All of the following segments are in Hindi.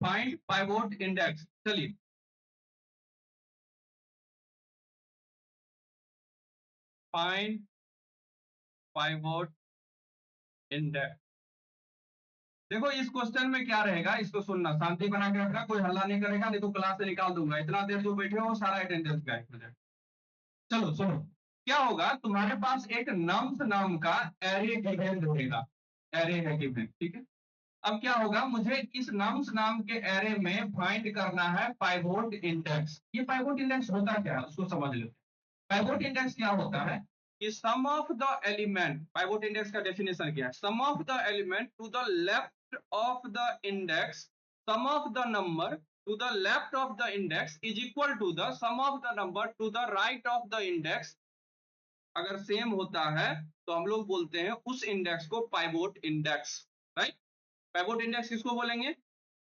Find pivot index. चलिए फाइंड पाइवोट इंडेक्स। देखो इस क्वेश्चन में क्या रहेगा, इसको सुनना, शांति बना के रखना, कोई हल्ला नहीं करेगा, नहीं तो क्लास से निकाल दूंगा। इतना देर जो बैठे हो सारा अटेंडेंस गायब हो जाएगा। चलो सुनो, क्या होगा, तुम्हारे पास एक नम्स नाम का एरे गिवन रहेगा, एरे है गिवन, ठीक है। अब क्या होगा, मुझे इस नम्स नाम के एरे में फाइंड करना है पाइवोट इंडेक्स। ये पाइवोट इंडेक्स होता क्या है उसको समझ लो। पाइवोट इंडेक्स क्या होता है कि sum of the element, pivot index का डेफिनेशन क्या है, sum of the element to the left of the index, sum of the number to the left of the index is equal to the sum of the number to the right of the index. अगर सेम होता है तो हम लोग बोलते हैं उस इंडेक्स को pivot index, right. Pivot index किसको बोलेंगे,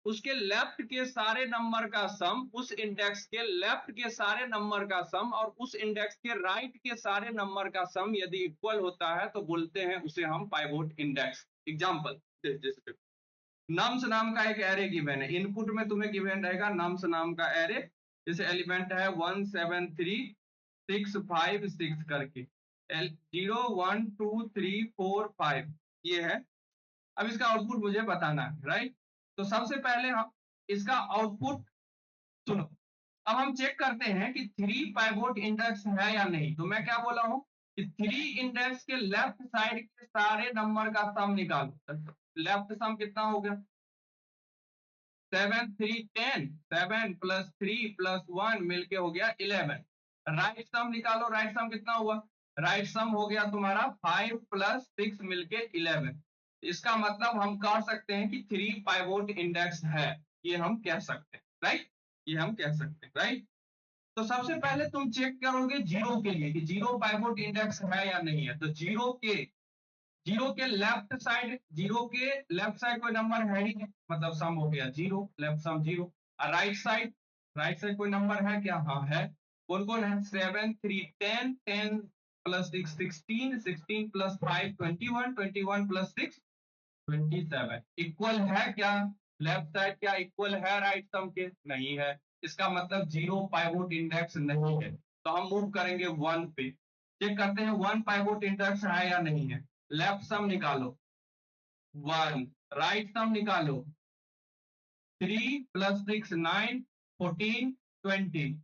उसके लेफ्ट के सारे नंबर का सम, उस इंडेक्स के लेफ्ट के सारे नंबर का सम और उस इंडेक्स के राइट के सारे नंबर का सम यदि इक्वल होता है तो बोलते हैं उसे हम पाइवोट इंडेक्स। एग्जांपल, जैसे नम्स नाम का एक एरे गिवन है, इनपुट में तुम्हें गिवन रहेगा नम्स नाम का एरे, जैसे एलिमेंट है 1 7 3 6 5 6 करके 0 1 2 3 4 5 ये है। अब इसका आउटपुट मुझे बताना है, राइट। तो सबसे पहले हम इसका आउटपुट सुनो। अब हम चेक करते हैं कि 3 पाइवोट इंडेक्स है या नहीं। तो मैं क्या बोला हूं कि 3 इंडेक्स के लेफ्ट साइड के सारे नंबर का सम निकालो। लेफ्ट सम कितना हो गया, 7 3 10, 7 प्लस 3 प्लस 1 मिलके हो गया 11। राइट सम निकालो, राइट सम कितना हुआ, राइट सम हो गया तुम्हारा 5 प्लस 6 मिलके 11। इसका मतलब हम कह सकते हैं कि 3 पाइवोट इंडेक्स है, ये हम कह सकते हैं, राइट, ये हम कह सकते हैं, राइट। तो सबसे पहले तुम चेक करोगे जीरो के लिए कि जीरो पाइवोट इंडेक्स है या नहीं है। तो जीरो के लेफ्ट साइड, जीरो के लेफ्ट साइड कोई नंबर है ही नहीं, मतलब सम हो गया जीरो, लेफ्ट सम जीरो। और राइट साइड, राइट साइड कोई नंबर है क्या, हाँ है। कौन कौन है, 7 3 10, 10 प्लस 6 16, 16 प्लस 5 21, 21 प्लस 6 27। इक्वल है क्या, लेफ्ट साइड क्या इक्वल है राइट सम के, नहीं है। इसका मतलब जीरो पाइवोट इंडेक्स नहीं है। तो हम मूव करेंगे 1 पे, चेक करते हैं 1 पाइवोट इंडेक्स है या नहीं है। लेफ्ट सम निकालो 1, राइट सम निकालो 3 प्लस 6 9 14 20।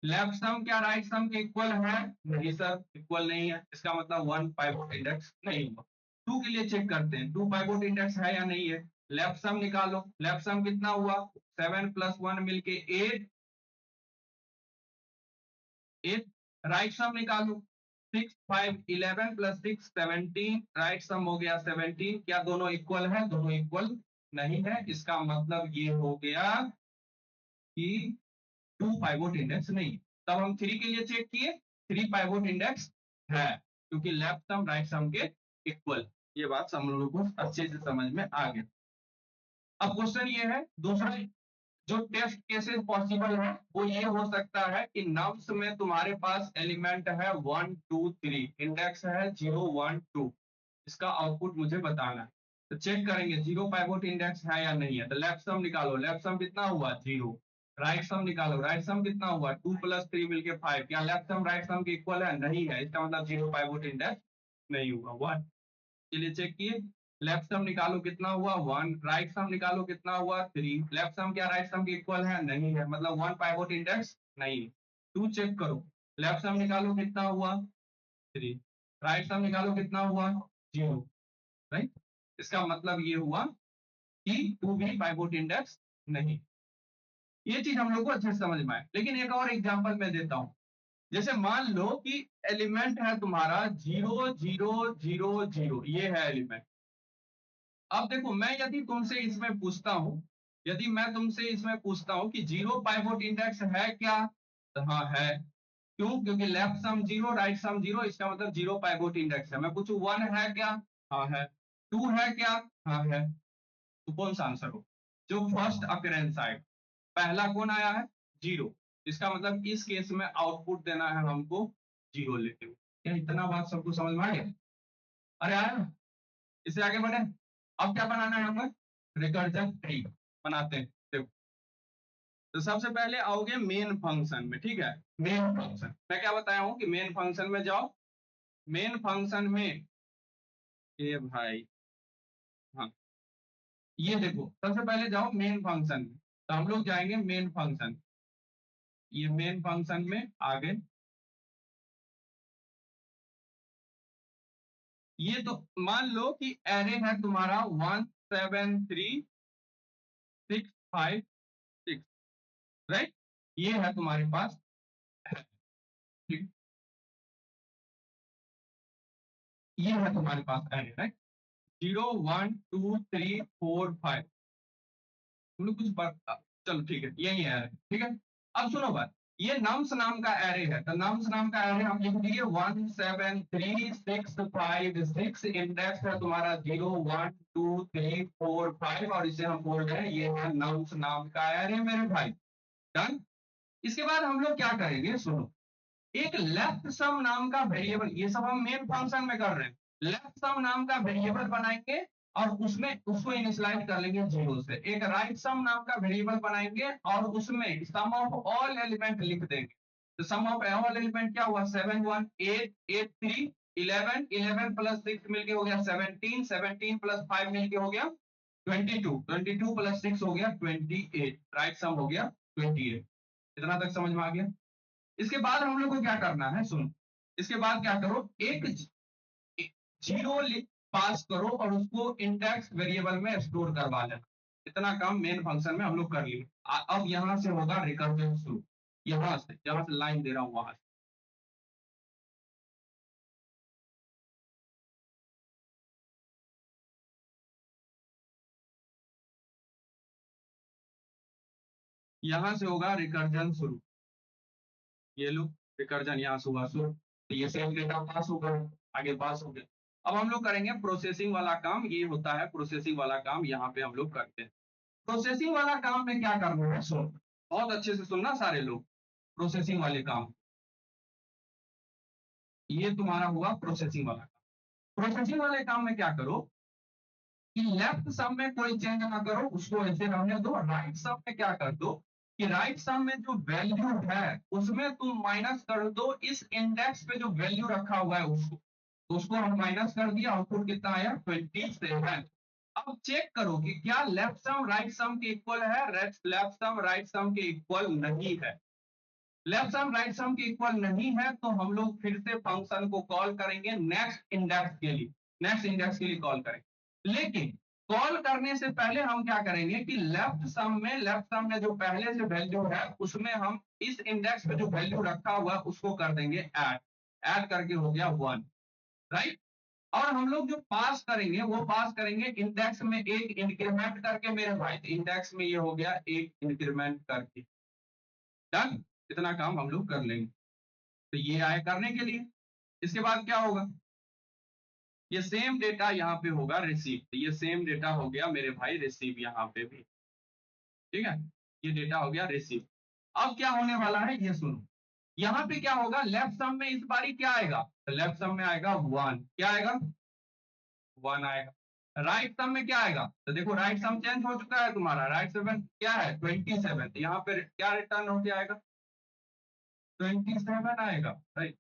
लेफ्ट सम क्या राइट सम के इक्वल है, नहीं सर इक्वल नहीं है। इसका मतलब 1 पाइवोट इंडेक्स नहीं हुआ। 2 के लिए चेक करते हैं 2 पाइवोट इंडेक्स है या नहीं है। लेफ्ट सम निकालो, लेफ्ट सम कितना हुआ, 7 प्लस 1 मिलके 8, 8। राइट सम निकालो 6 5 11 प्लस 6 17, राइट सम हो गया 17। क्या दोनों इक्वल है, दोनों इक्वल नहीं है। इसका मतलब ये हो गया कि 2 पाइवोट इंडेक्स नहीं। तब हम 3 के लिए चेक किए, 3 पाइवोट इंडेक्स है क्योंकि लेफ्ट सम राइट सम के इक्वल। ये बात हम लोगों को अच्छे से समझ में आ गया। अब क्वेश्चन ये है दूसरा, जो टेस्ट केसेस पॉसिबल है वो ये हो सकता है कि नम्स में तुम्हारे पास एलिमेंट है 1 2 3, इंडेक्स है 0 1 2। इसका आउटपुट मुझे बताना है। तो चेक करेंगे जीरो पाइवोट इंडेक्स है या नहीं है। तो लेफ्ट सम निकालो, लेफ्ट सम कितना हुआ जीरो। राइट सम निकालो, राइट सम कितना हुआ 2 प्लस 3 मिलके 5। क्या लेफ्ट सम राइट सम के इक्वल है, नहीं है। इसका मतलब जीरो पाइवोट इंडेक्स नहीं हुआ। 1 के लिए चेक किए, लेफ्ट सम निकालो कितना हुआ 1, राइट सम निकालो कितना हुआ 3। लेफ्ट सम क्या राइट सम के इक्वल है, नहीं है, मतलब 1 पाइवोट इंडेक्स नहीं। 2 चेक करो, लेफ्ट सम निकालो कितना हुआ 3, राइट सम निकालो कितना हुआ 0, राइट। इसका मतलब ये हुआ कि 2 भी पाइवोट इंडेक्स नहीं। ये चीज हम लोग को अच्छे से समझ में आए। लेकिन एक और एग्जांपल मैं देता हूं, जैसे मान लो कि एलिमेंट है तुम्हारा 0 0 0 0, ये है एलिमेंट। अब देखो मैं यदि तुमसे इसमें पूछता हूं, यदि मैं तुमसे इसमें पूछता हूं कि जीरो पाइवोट इंडेक्स है क्या, तो हाँ है। क्यों, क्योंकि left sum zero right sum zero, इसका मतलब जीरो पाइवोट इंडेक्स है। मैं पूछूं 1 है क्या, हाँ है। 2 है क्या, हाँ है। तो कौन सा आंसर हो, जो फर्स्ट अकरेंस आएगा। पहला कौन आया है, जीरो। इसका मतलब इस केस में आउटपुट देना है हमको जीरो लेते हुए। क्या इतना बात सबको समझ में आ गया, अरे आया ना। इससे आगे बढ़े, अब क्या बनाना है हमें, रिकर्जन ट्री बनाते हैं। देखो, तो सबसे पहले आओगे मेन फंक्शन में, ठीक है। मेन फंक्शन मैं क्या बताया हूं कि मेन फंक्शन में जाओ। मेन फंक्शन में ये भाई, हाँ, ये देखो सबसे पहले जाओ मेन फंक्शन में, तो हम लोग जाएंगे मेन फंक्शन। ये मेन फंक्शन में आगे, ये तो मान लो कि एरे है तुम्हारा 173 6 5 6, राइट। ये है तुम्हारे पास, ठीक, ये है तुम्हारे पास एरे, राइट। 0 1 2 3 4 5, तुम लोग कुछ चलो ठीक है, यही है, ठीक है। अब सुनो बात, ये नम्स नाम का एरे है, तो नम्स नाम का एरे हम लिख दिए 1 7 3 6 5 6, इंडेक्स है तुम्हारा 0 1 2 3 4 5, और इसे हम बोल रहे हैं ये है नम्स नाम का एरे मेरे भाई। डन। इसके बाद हम लोग क्या करेंगे, सुनो, एक लेफ्ट सम नाम का वेरिएबल, ये सब हम मेन फंक्शन में कर रहे हैं, लेफ्ट सम नाम का वेरिएबल बनाएंगे और उसमें उसको इनिशियलाइज कर लेंगे 0 से। एक राइट सम नाम का वेरिएबल बनाएंगे और उसमें सम ऑफ ऑल एलिमेंट लिख देंगे। तो सम ऑफ ऑल एलिमेंट क्या हुआ, 7 1 8 8 3 11, 11 प्लस 6 मिलके हो गया 17, 17 प्लस 5 मिलके हो गया 22, 22 प्लस 6 हो गया 28, राइट सम हो गया 28। इतना तक समझ में आ गया। इसके बाद हम लोग को क्या करना है, सुनो, इसके बाद क्या करो, एक जीरो पास करो और उसको इंडेक्स वेरिएबल में स्टोर करवा लेना। इतना काम मेन फंक्शन में हम लोग कर लिए। अब यहां से होगा रिकर्जन शुरू, यहां से जहां से लाइन दे रहा हूं वहां से। यहां से होगा रिकर्जन शुरू, ये लो, रिकर्जन यहाँ से हुआ शुरू, तो ये सेम डेटा पास हो गया, आगे पास हो गया। अब हम लोग करेंगे प्रोसेसिंग वाला काम, ये होता है प्रोसेसिंग वाला काम, यहाँ पे हम लोग करते हैं। प्रोसेसिंग वाला काम में क्या करना है, सुनो, बहुत अच्छे से सुनना सारे लोग। प्रोसेसिंग वाले काम, ये तुम्हारा हुआ प्रोसेसिंग वाला काम। प्रोसेसिंग वाले काम में क्या करो कि लेफ्ट सम में कोई चेंज ना करो, उसको ऐसे रहने दो। राइट सम में क्या कर दो कि राइट सम में जो वैल्यू है उसमें तुम माइनस कर दो इस इंडेक्स पे जो वैल्यू रखा हुआ है उसको, तो उसको हम माइनस कर दिया, आउटपुट कितना आया 27। अब चेक करो कि क्या लेफ्ट सम राइट सम के इक्वल है, लेफ्ट सम राइट सम के इक्वल नहीं है। लेफ्ट सम राइट सम के इक्वल नहीं है तो हम लोग फिर से फंक्शन को कॉल करेंगे नेक्स्ट इंडेक्स के लिए, नेक्स्ट इंडेक्स के लिए कॉल करेंगे। लेकिन कॉल करने से पहले हम क्या करेंगे कि लेफ्ट सम में जो पहले से वैल्यू है उसमें हम इस इंडेक्स पे जो वैल्यू रखा हुआ है उसको कर देंगे ऐड, ऐड करके हो गया 1, राइट। और हम लोग जो पास करेंगे वो पास करेंगे इंडेक्स में एक इंक्रीमेंट करके मेरे भाई, इंडेक्स में ये हो गया एक इंक्रीमेंट करके। डन। इतना काम हम लोग कर लेंगे, तो ये आए करने के लिए। इसके बाद क्या होगा, ये सेम डेटा यहाँ पे होगा रिसीव, तो ये सेम डेटा हो गया मेरे भाई रिसीव यहाँ पे भी, ठीक है। ये डेटा हो गया रिसीव। अब क्या होने वाला है ये सुनो, यहाँ पे क्या होगा, लेफ्ट सम में इस बारी क्या आएगा, तो लेफ्ट सम में आएगा 1, क्या आएगा 1 आएगा। राइट सम में क्या आएगा, तो देखो राइट सम चेंज हो चुका है तुम्हारा, राइट सेवन क्या है 27, तो यहाँ पे क्या रिटर्न होके आएगा 27 आएगा, राइट।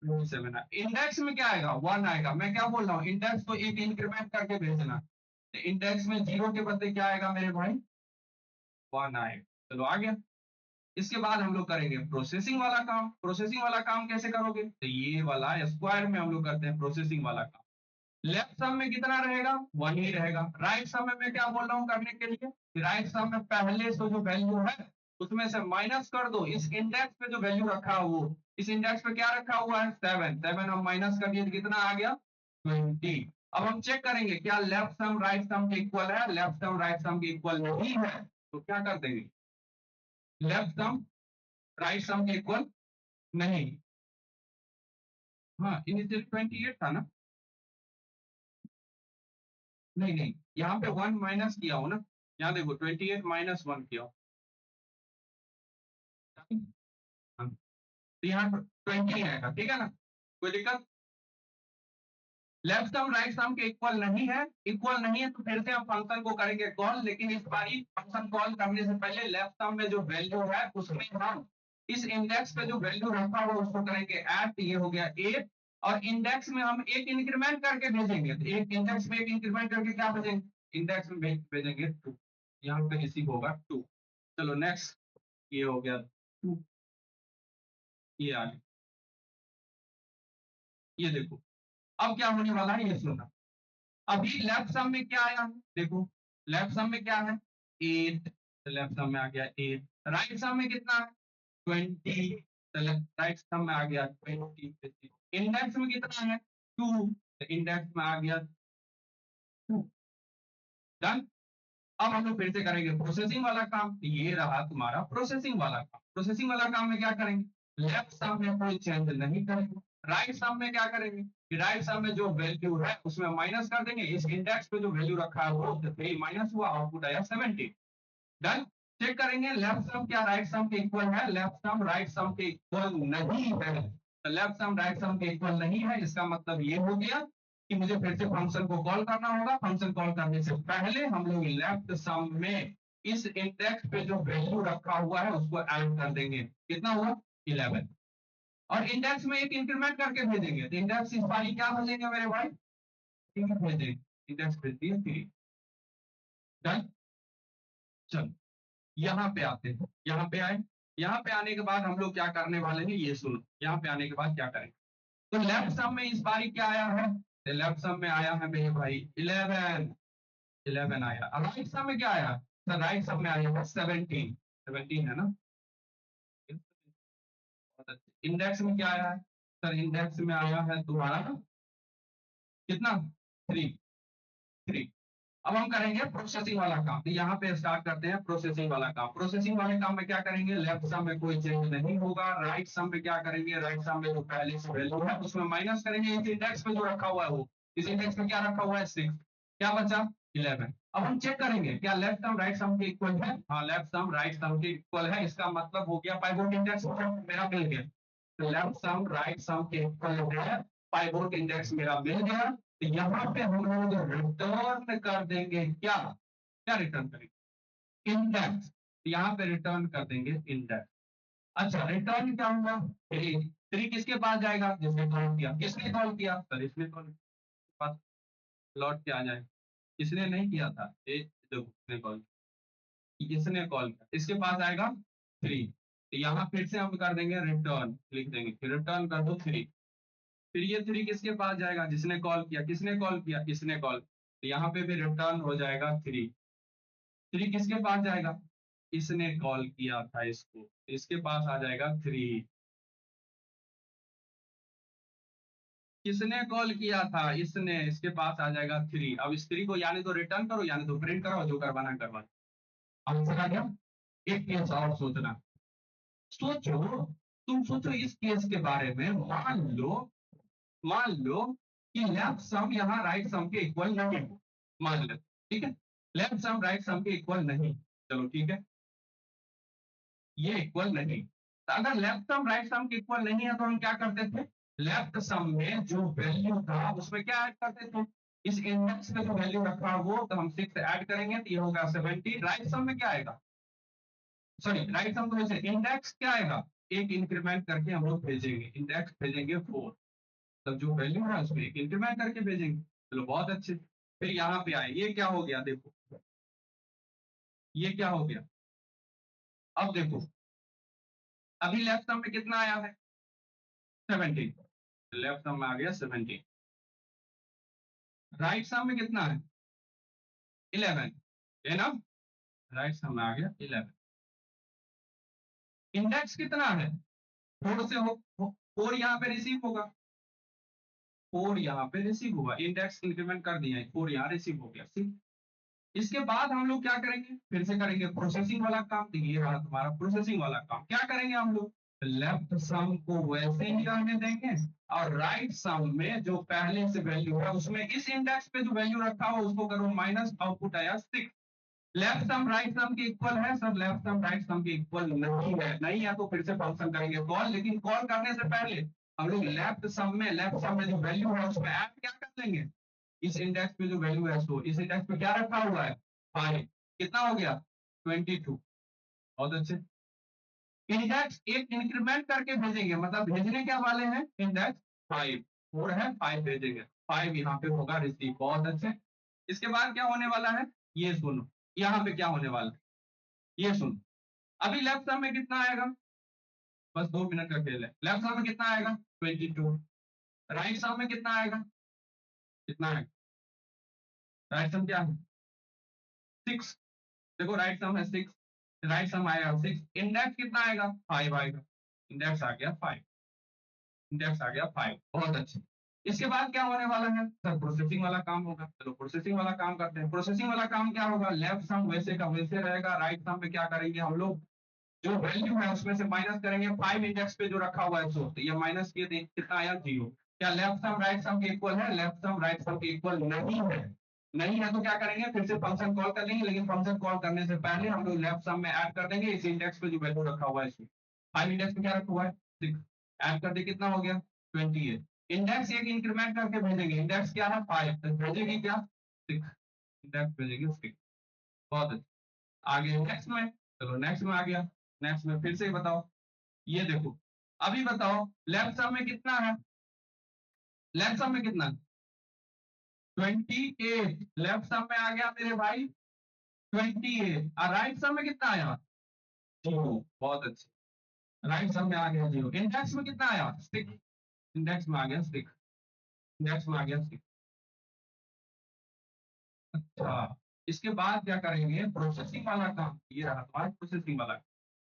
27 इंडेक्स में क्या आएगा 1 आएगा। मैं क्या बोल रहा हूँ, इंडेक्स को एक इंक्रीमेंट करके भेजना, तो इंडेक्स में 0 के बदले क्या आएगा मेरे भाई 1 आएगा। चलो आ गया। इसके बाद हम लोग करेंगे प्रोसेसिंग वाला काम। प्रोसेसिंग वाला काम कैसे करोगे, तो ये वाला स्क्वायर में हम लोग करते हैं प्रोसेसिंग वाला काम। लेफ्ट सम में कितना रहेगा 1 ही रहेगा। राइट सम में मैं क्या बोल रहा हूँ करने के लिए, राइट सम में पहले से जो वैल्यू है उसमें से माइनस कर दो इस इंडेक्स पे जो वैल्यू रखा हुआ, वो इस इंडेक्स पे क्या रखा हुआ है 7, 7 हम माइनस कर दिए तो कितना आ गया 20। अब हम चेक करेंगे क्या लेफ्ट सम राइट सम के इक्वल है, लेफ्ट सम राइट सम के इक्वल नहीं है, तो क्या कर देंगे, लेफ्ट सम राइट सम के इक्वल नहीं। हाँ इनिशियल 28 था ना, नहीं नहीं, यहाँ पे 1 माइनस किया हो ना, यहाँ देखो 28 माइनस 1 किया हो। हाँ, तो यहाँ 20 आएगा, ठीक है ना, कोई दिक्कत। लेफ्ट सम राइट सम के इक्वल नहीं है, इक्वल नहीं है तो फिर से हम फंक्शन को करेंगे कॉल, लेकिन इस बार फंक्शन कॉल करने से पहले लेफ्ट सम में जो वैल्यू है उसमें हम इस इंडेक्स पे जो वैल्यू रखा हुआ उसको करेंगे ऐड, ये हो गया 8, और इंडेक्स में हम एक इंक्रीमेंट करके भेजेंगे, तो एक इंडेक्स में एक इंक्रीमेंट करके क्या भेजेंगे, इंडेक्स में भेजेंगे 2, यहाँ पे रिसीव होगा 2। चलो नेक्स्ट, ये हो गया 2, ये आ गया, ये देखो अब क्या होने वाला है ये सुनना। अभी लेफ्ट सम में क्या आया है, देखो लेफ्ट सम में क्या है 8, लेफ्ट सम में आ गया 8, राइट सम में कितना है 20, राइट सम में आ गया 20, इंडेक्स में कितना है 2, इंडेक्स में आ गया 2। डन। अब हम लोग फिर से करेंगे प्रोसेसिंग वाला काम, तो ये रहा तुम्हारा प्रोसेसिंग वाला काम। प्रोसेसिंग वाला काम में क्या करेंगे, लेफ्ट सम में कोई चेंज नहीं करेंगे, राइट सम में क्या करेंगे, राइट सम में जो वैल्यू है उसमें माइनस कर देंगे, इस इंडेक्स पे जो वैल्यू रखा है वो 3 माइनस हुआ, आउटपुट आया 70। डन। चेक करेंगे लेफ्ट सम क्या राइट सम के इक्वल है, लेफ्ट सम राइट सम के इक्वल नहीं है, तो लेफ्ट सम राइट सम के इक्वल नहीं है, इसका मतलब ये हो गया कि मुझे फिर से फंक्शन को कॉल करना होगा। फंक्शन कॉल करने से पहले हम लोग लेफ्ट सम में इस इंडेक्स पे जो वैल्यू रखा हुआ है उसको ऐड कर देंगे, कितना हुआ 11, और इंडेक्स में एक इंक्रीमेंट करके भेजेंगे, तो इंडेक्स इस बारी क्या भेजेंगे मेरे भाई, 3 भेजेंगे, इंडेक्स भेज दिए 3। डन। चलो यहाँ पे आते हैं, यहाँ पे आए, यहाँ पे आने के बाद हम लोग क्या करने वाले हैं ये सुनो, यहाँ पे आने के बाद क्या करेंगे, तो लेफ्ट सम में इस बारी क्या आया है, लेफ्ट सम में आया है मेरे भाई 11, 11 आया। अब राइट सम में क्या आया, सर राइट सम में आया है 17, 17 है ना, इंडेक्स में क्या आया है, सर इंडेक्स में आया है तुम्हारा कितना 3, 3। अब हम करेंगे प्रोसेसिंग वाला काम, तो यहाँ पे स्टार्ट करते हैं प्रोसेसिंग वाला काम। प्रोसेसिंग वाले काम में क्या करेंगे, लेफ्ट सम में कोई चेंज नहीं होगा, राइट सम में क्या करेंगे, राइट सम में जो पहले से वैल्यू है उसमें माइनस करेंगे, इस इंडेक्स में जो रखा हुआ है वो, इस इंडेक्स में क्या रखा हुआ है 6, क्या बचा 11। अब हम चेक करेंगे क्या लेफ्ट सम राइट सम के इक्वल है, हाँ लेफ्ट सम राइट सम के इक्वल है, इसका मतलब हो गया पाइवोट इंडेक्स मेरा मिल गया, तो लेफ्ट सम राइट सम के इक्वल है, पाइवोट इंडेक्स मेरा मिल गया। तो यहाँ पे हम लोग रिटर्न कर देंगे क्या, क्या रिटर्न करेंगे इंडेक्स, यहाँ पे रिटर्न कर देंगे इंडेक्स। अच्छा रिटर्न क्या होगा 3, 3 किसके पास जाएगा, जिसने कॉल किया, किसने कॉल किया सर इसने कॉल पास लौट के आ जाए, किसने नहीं किया था ये जो इसने कॉल, इसने कॉल किया इसके पास आएगा 3, तो यहाँ फिर से हम कर देंगे रिटर्न, लिख देंगे रिटर्न कर दो 3, फिर ये 3 किसके पास जाएगा, जिसने कॉल किया, किसने कॉल किया, इसने कॉल, तो यहाँ पे भी रिटर्न हो जाएगा 3, 3 किसके पास जाएगा, इसने कॉल किया था इसको, इसके पास आ जाएगा 3, किसने कॉल किया था, इसने, इसके पास आ जाएगा 3। अब इस 3 को यानी तो रिटर्न करो यानी तो प्रिंट करो, जो करवाना करवा। आंसर आ गया। एक केस और सोचना, सोचो, तुम सोचो इस केस के बारे में, मान लो कि लेफ्ट सम यहाँ राइट सम के इक्वल नहीं है, मान लो ठीक है, लेफ्ट सम राइट सम के इक्वल नहीं, चलो ठीक है, ये इक्वल नहीं, तो अगर लेफ्ट सम राइट सम के इक्वल नहीं है तो हम क्या करते थे, लेफ्ट सम में जो वैल्यू था उसमें क्या ऐड करते थे, इस इंडेक्स में जो वैल्यू रखा वो, तो हम 6 ऐड करेंगे तो ये होगा 70, राइट सम में क्या आएगा, सॉरी राइट सम को वैसे इंडेक्स क्या आएगा, एक इंक्रीमेंट करके हम लोग भेजेंगे, इंडेक्स भेजेंगे 4, तब जो वैल्यू है उसमें एक इंक्रीमेंट करके भेजेंगे। चलो बहुत अच्छे, फिर यहाँ पे आए, ये क्या हो गया देखो, ये क्या हो गया, अब देखो अभी लेफ्ट सम में कितना आया है 17, लेफ्ट सम में आ गया 17, राइट सम में कितना है 11, है ना, राइट सम में आ गया 11, इंडेक्स कितना है 4 से हो, 4 यहाँ पे रिसीव होगा, 4 यहाँ पे रिसीव हुआ, इंडेक्स इंक्रीमेंट कर दिया, 4 यहाँ रिसीव हो गया, इसके बाद हम लोग क्या करेंगे, फिर से करेंगे प्रोसेसिंग वाला काम, तो ये रहा तुम्हारा प्रोसेसिंग वाला काम। क्या करेंगे हम लोग, लेफ्ट सम को वैसे ही रहने देंगे, और राइट सम में जो पहले से वैल्यू है उसमें इस इंडेक्स पे जो वैल्यू रखा हो उसको करो माइनस, आउटपुट आया 6। लेफ्ट सम राइट सम के इक्वल है सर, लेफ्ट सम राइट सम के इक्वल नहीं है, नहीं है तो फिर से फंक्शन करेंगे कॉल, लेकिन कॉल करने से पहले हम लोग लेफ्ट सम में जो वैल्यू है उसमें ऐड क्या कर लेंगे, इस इंडेक्स पे जो वैल्यू है सो इस इंडेक्स पे क्या रखा हुआ है 5, कितना हो गया 22। बहुत अच्छे। इंडेक्स एक इंक्रीमेंट करके भेजेंगे, मतलब भेजने क्या वाले हैं इंडेक्स 5, 4 है 5 भेजेंगे, 5 यहाँ पे होगा रिसीव। बहुत अच्छे। इसके बाद क्या होने वाला है, ये सुनो, यहाँ पे क्या होने वाला है ये सुनो। अभी लेफ्ट सम में कितना आएगा, बस 2 मिनट का खेल है। लेफ्ट सम में कितना आएगा 22, राइट सम में कितना आएगा, कितना है राइट सम क्या है 6। देखो राइट सम है 6, राइट सम आएगा 6, इंडेक्स कितना आएगा 5 आएगा, इंडेक्स आ गया 5, इंडेक्स आ गया 5। बहुत अच्छे। इसके बाद क्या होने वाला है सर, प्रोसेसिंग वाला काम होगा। चलो प्रोसेसिंग वाला काम करते हैं। प्रोसेसिंग वाला काम क्या होगा, लेफ्ट सम वैसे का वैसे रहेगा, राइट सम में क्या करेंगे हम लोग, जो वैल्यू है उसमें से माइनस करेंगे 5 इंडेक्स पे जो रखा हुआ है सो, तो ये माइनस किए तो कितना आया 0। क्या लेफ्ट सम राइट सम के इक्वल है, लेफ्ट सम राइट सम के इक्वल नहीं है। नहीं है तो क्या करेंगे, फिर से फंक्शन कॉल कर लेंगे, लेकिन फंक्शन कॉल करने से पहले हम लोग लेफ्ट सम में ऐड कर देंगे इस इंडेक्स पे जो वैल्यू रखा हुआ है इसमें। 5 इंडेक्स पे क्या रखा हुआ है 6, ऐड कर दे कितना हो गया 28। इंडेक्स एक इंक्रीमेंट करके भेजेंगे, इंडेक्स क्या है 5, तो भेजेगी क्या 6, इंडेक्स भेजेगी 6। बहुत अच्छा। आगे नेक्स्ट में, चलो नेक्स्ट में आ गया। नेक्स्ट में फिर से बताओ, ये देखो अभी बताओ लेफ्ट सम में कितना है, लेफ्ट सम में कितना है 28, लेफ्ट सम में आ गया मेरे भाई 28, और राइट सम में कितना आया 0। बहुत अच्छे, राइट सम में आ गया 0। इंडेक्स में कितना आया 6, इंडेक्स में आ गया 6, इंडेक्स में आ गया 6। अच्छा, इसके बाद क्या करेंगे, प्रोसेसिंग वाला काम। ये रहा तुम्हारा प्रोसेसिंग वाला।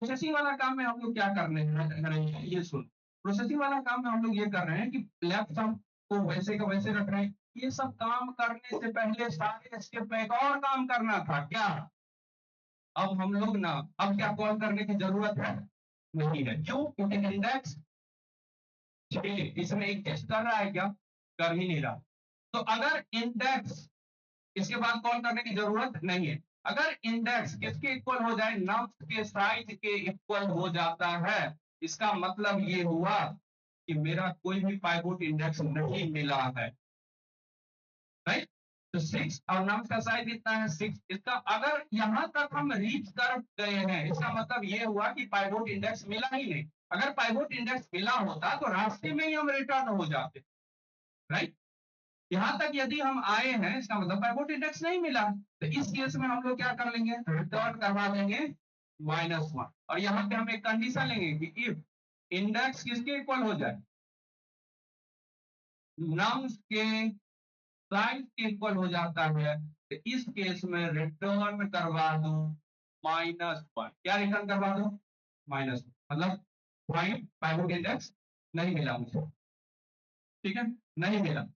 प्रोसेसिंग वाला काम में हम लोग क्या करने करेंगे, ये सुन। प्रोसेसिंग वाला काम में हम लोग ये कर रहे हैं कि लेफ्ट सम को वैसे का वैसे रख रहे हैं। ये सब काम करने से पहले सारे स्टेप में एक और काम करना था क्या, अब हम लोग ना, अब क्या कॉल करने की जरूरत है नहीं है। क्यों, क्योंकि इंडेक्स इसमें एक टेस्ट कर रहा है क्या, कर ही नहीं रहा। तो अगर इंडेक्स इसके बाद कॉल करने की जरूरत नहीं है। अगर इंडेक्स किसके इक्वल हो जाए, नम्स के साइज के इक्वल हो जाता है, इसका मतलब ये हुआ कि मेरा कोई भी पाइवोट इंडेक्स नहीं मिला है, राइट। तो 6 और नम्स का साइज कितना है 6। इसका अगर यहां तक हम रीच कर गए हैं, इसका मतलब ये हुआ कि पाइवोट इंडेक्स मिला ही नहीं। अगर पाइवोट इंडेक्स मिला होता तो रास्ते में ही हम रिटर्न हो जाते, राइट। यहां तक यदि हम आए हैं, इसका मतलब पाइवोट इंडेक्स नहीं मिला, तो इस केस में हम लोग क्या कर लेंगे, रिटर्न करवा देंगे -1। और यहां पे हम एक कंडीशन लेंगे कि इफ इंडेक्स किसके इक्वल हो जाए, नम्स के साइज के इक्वल हो जाता है, तो इस केस में रिटर्न करवा दो -1। क्या रिटर्न करवा दो -1, मतलब पाइवोट इंडेक्स नहीं मिला मुझे, ठीक है, नहीं मिला।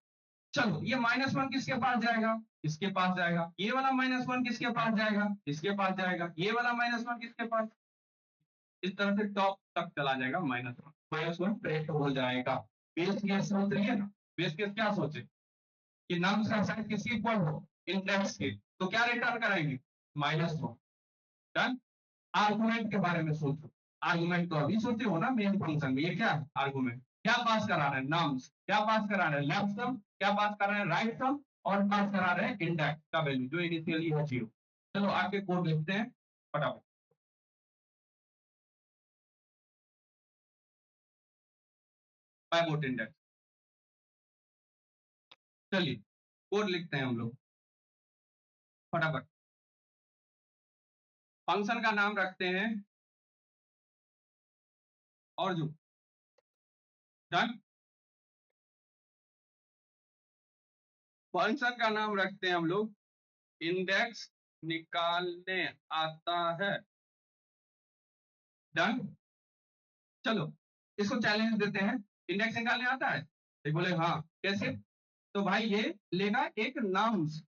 चलो ये -1 किसके पास जाएगा, इसके पास जाएगा। ये वाला -1 किसके पास जाएगा, इसके पास जाएगा। ये वाला -1 किसके पास, इस तरह से टॉप तक चला जाएगा -1 प्रिंट हो जाएगा। बेस केस सोच रही है ना, बेस केस क्या सोचे कि नम्स का साइज किसके इक्वल हो, इंडेक्स के, तो क्या रिटर्न कराएंगे -1। डन। आर्गुमेंट के बारे में सोचो, आर्गुमेंट तो अभी सोचे हो ना मेन फंक्शन में, ये क्या है आर्गुमेंट, क्या पास करा रहे हैं नम्स, क्या पास करा रहे हैं लेफ्ट सम, क्या पास कर रहे हैं राइट सम, और पास करा रहे हैं इंडेक्स का वैल्यू जो इनिशियली है 0। चलो आगे कोड लिखते हैं फटाफट। पाइवोट इंडेक्स, चलिए कोड लिखते हैं हम लोग फटाफट। फंक्शन का नाम रखते हैं और जो, डन। फंक्शन का नाम रखते हैं हम लोग इंडेक्स निकालने आता है, डन। चलो इसको चैलेंज देते हैं, इंडेक्स निकालने आता है, एक बोले हाँ कैसे, तो भाई ये लेगा एक नाम्स,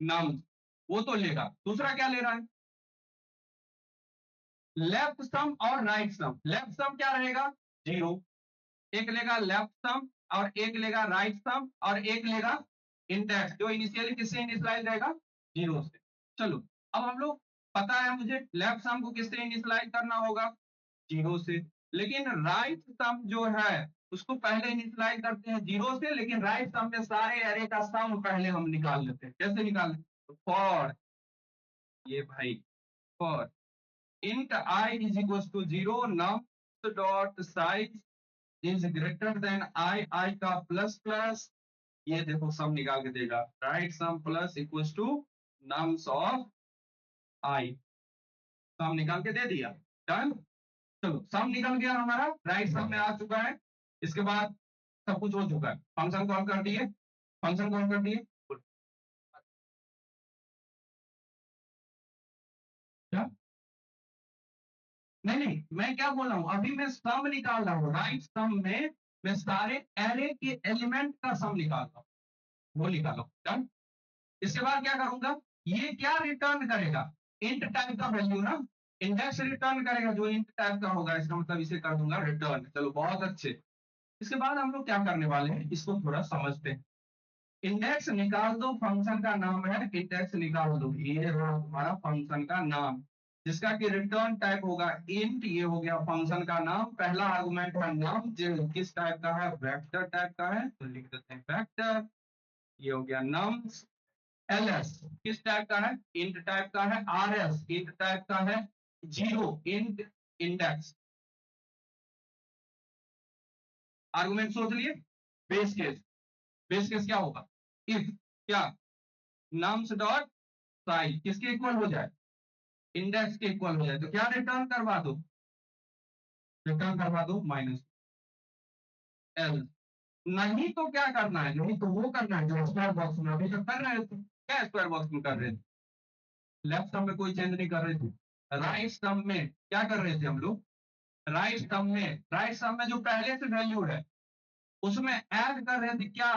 नाम्स वो तो लेगा, दूसरा क्या ले रहा है लेफ्ट सम और राइट सम। लेफ्ट सम क्या रहेगा 0, एक लेगा लेफ्ट सम और एक लेगा राइट सम और एक लेगा इंडेक्स जो इनिशियली किससे इनिशियलाइज रहेगा 0 से। चलो अब हम लोग, पता है मुझे लेफ्ट सम को किससे इनिशियलाइज करना होगा 0 से, लेकिन राइट सम जो है उसको पहले इनिशियलाइज करते हैं 0 से, लेकिन राइट सम में सारे एरे का सम पहले हम निकाल लेते हैं। कैसे निकाल? फॉर ये भाई, for int I is equals to 0, nums dot size is greater than I का प्लस प्लस, ये देखो सम निकाल के देगा, right sum plus equals to nums of I, sum निकाल के दे दिया। डन। चलो सम निकल गया हमारा, राइट सम में आ चुका है। इसके बाद सब कुछ हो चुका है, फंक्शन कॉल कर दिए, फंक्शन कॉल कर दिए। क्या? नहीं नहीं, मैं क्या बोल रहा हूँ, अभी मैं सम निकाल रहा हूँ, राइट सम में मैं सारे एरे के एलिमेंट का सम निकाल रहा हूँ, वो निकालो। डन। इसके बाद क्या करूंगा, ये क्या रिटर्न करेगा, इंट टाइप का वैल्यू ना, इंडेक्स रिटर्न करेगा जो इंट टाइप का होगा, इसका मतलब इसे कर दूंगा रिटर्न। चलो बहुत अच्छे। इसके बाद हम लोग क्या करने वाले हैं, इसको थोड़ा समझते हैं। इंडेक्स निकाल दो, फंक्शन का नाम है इंडेक्स निकाल दो, ये रहा हमारा फंक्शन का नाम, जिसका कि रिटर्न टाइप होगा इंट। ये हो गया फंक्शन का नाम, पहला आर्गुमेंट है नाम, जो किस टाइप का है, वेक्टर टाइप का है, तो लिख देते हैं वेक्टर। ये हो गया नम्स। ls किस टाइप का है, इंट टाइप का है। rs इंट टाइप का है। 0 इंट इंडेक्स, आर्गुमेंट सोच लिए। बेस केस, बेस केस क्या होगा, इफ क्या, नम्स डॉट साइज किसके इक्वल हो जाए, इंडेक्स के इक्वल हो जाए, तो क्या रिटर्न करवा दो, रिटर्न करवा दो माइनस एल। नहीं तो क्या करना है, नहीं तो वो करना है जो स्क्वायर बॉक्स में अभी तक कर रहे थे। क्या स्क्वायर बॉक्स में कर रहे थे, लेफ्ट सम में कोई चेंज नहीं कर रहे थे, राइट सम में क्या कर रहे थे हम लोग, राइट सम में, राइट सम में जो पहले से वैल्यू है उसमें ऐड कर रहे थे क्या,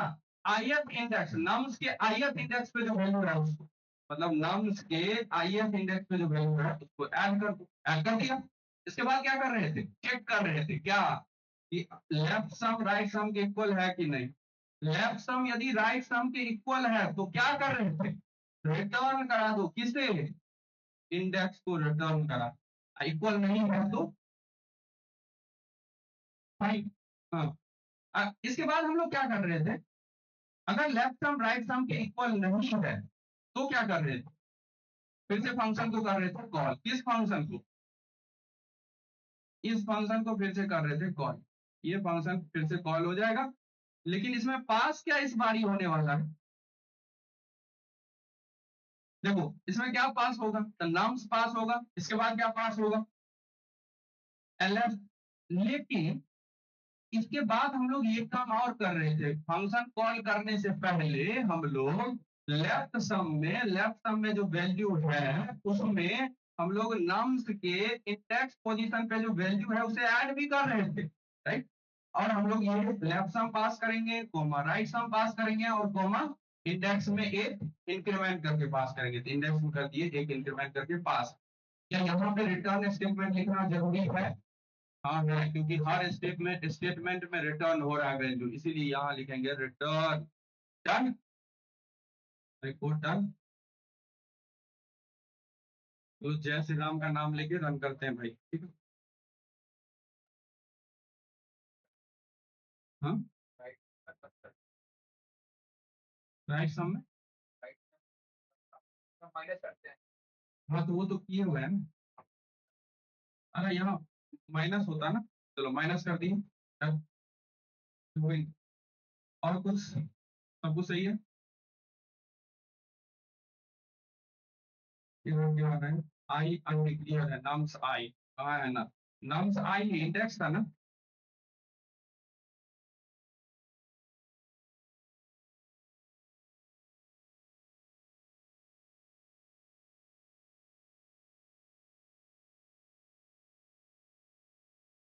ith इंडेक्स, नम्स के ith इंडेक्स पे जो वैल्यू है उसको, मतलब नम्स के ith इंडेक्स पे जो वैल्यू है उसको ऐड कर दो, ऐड कर दिया। इसके बाद क्या कर रहे थे, चेक कर रहे थे क्या कि लेफ्ट सम राइट सम के इक्वल है कि नहीं। लेफ्ट सम यदि राइट सम के इक्वल है तो क्या कर रहे थे, रिटर्न करा दो, किसे, इंडेक्स को रिटर्न करा। इक्वल नहीं है तो फाइन। हाँ, इसके बाद हम लोग क्या कर रहे थे, अगर लेफ्ट सम राइट सम के इक्वल नहीं है तो क्या कर रहे थे, फिर से फंक्शन को कर रहे थे कॉल, किस फंक्शन को, इस फंक्शन को फिर से कर रहे थे कॉल, ये फंक्शन फिर से कॉल हो जाएगा। लेकिन इसमें पास क्या इस बारी होने वाला है, देखो इसमें क्या पास होगा, तो नम्स पास होगा, इसके बाद क्या पास होगा, एलएफ। लेकिन इसके बाद हम लोग ये काम और कर रहे थे, फंक्शन कॉल करने से पहले हम लोग लेफ्ट सम में जो वैल्यू है उसमें हम लोग नम्स के इंडेक्स पोजीशन पे जो वैल्यू है उसे ऐड भी कर रहे थे, राइट। और हम लोग ये लेफ्ट सम पास करेंगे, कोमा राइट सम पास करेंगे, और कोमा इंडेक्स में एक इंक्रीमेंट करके पास करेंगे, तो इंडेक्स में कर दिए एक इंक्रीमेंट करके पास। क्या यहाँ पे रिटर्न स्टेटमेंट लिखना जरूरी है? हाँ है, क्योंकि हर स्टेटमेंट में रिटर्न हो रहा है वैल्यू, इसीलिए यहाँ लिखेंगे रिटर्न। Done, report done. तो जय श्री राम का नाम लेके रन करते हैं भाई, ठीक है। हाँ, राइट सम में, हाँ तो वो तो किए हुए हैं ना, अरे यहाँ माइनस होता ना, चलो माइनस कर दिए। डन। वही। और कुछ, सब कुछ सही है, ये हो गया है। आई अनडिक्लेयर्ड है, नम्स आई कहाँ है ना, नम्स आई इंडेक्स था ना।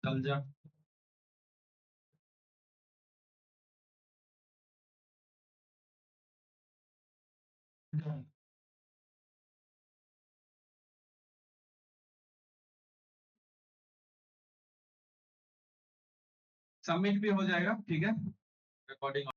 चल जा। सबमिट भी हो जाएगा, ठीक है, रिकॉर्डिंग।